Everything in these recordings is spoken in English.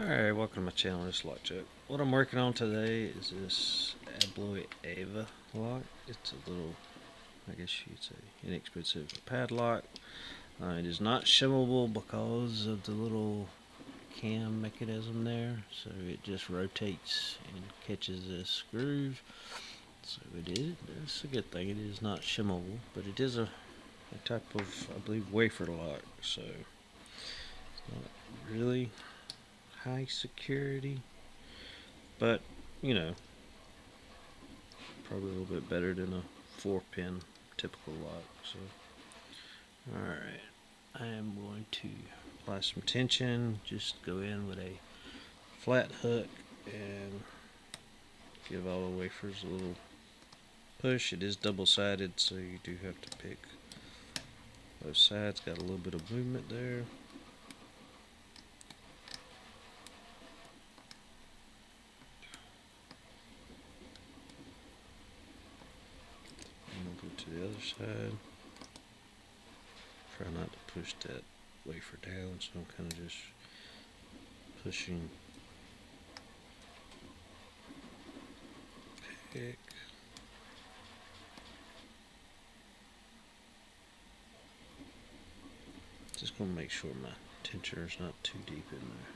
Alright, welcome to my channel, this is Lockcheck. What I'm working on today is this Abloy Ava lock. It's a little, I guess you'd say, inexpensive padlock. It is not shimmable because of the little cam mechanism there, so it just rotates and catches this groove. So it's a good thing. It is not shimmable, but it is a type of, I believe, wafer lock, so it's not really high security, but you know, probably a little bit better than a 4-pin typical lock. So alright, I am going to apply some tension, just go in with a flat hook and give all the wafers a little push. It is double-sided, so you do have to pick both sides. Got a little bit of movement there. And we'll go to the other side. Try not to push that wafer down, so I'm kind of just pushing pick. Just gonna make sure my tensioner is not too deep in there.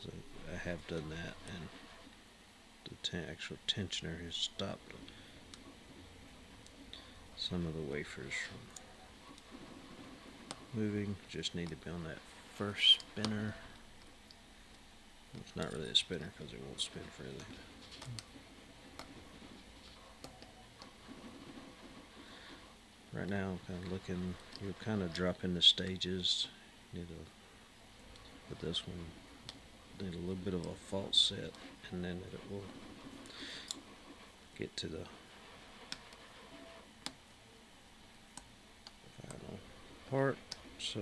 So I have done that, and the actual tensioner has stopped some of the wafers from moving. Just need to be on that first spinner. It's not really a spinner because it won't spin freely. Right now I'm kind of looking, you'll kind of drop into stages. Need to, with this one, need a little bit of a false set, and then it will get to the final part. So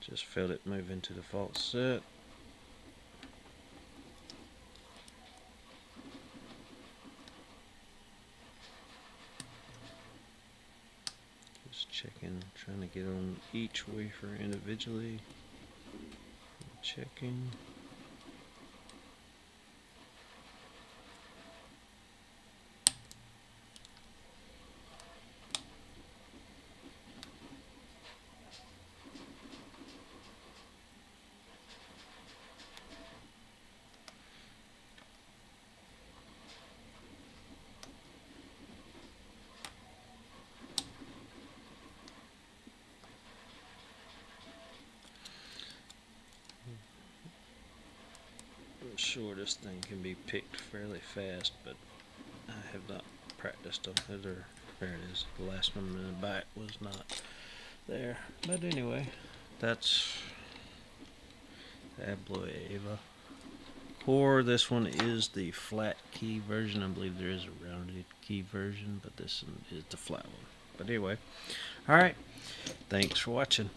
just felt it move into the false set. Just checking, trying to get on each wafer individually. Checking. I'm sure this thing can be picked fairly fast, but I have not practiced on it. Or there it is. The last one in the back was not there. But anyway, that's Abloy Ava. Or this one is the flat key version. I believe there is a rounded key version, but this one is the flat one. But anyway, alright. Thanks for watching.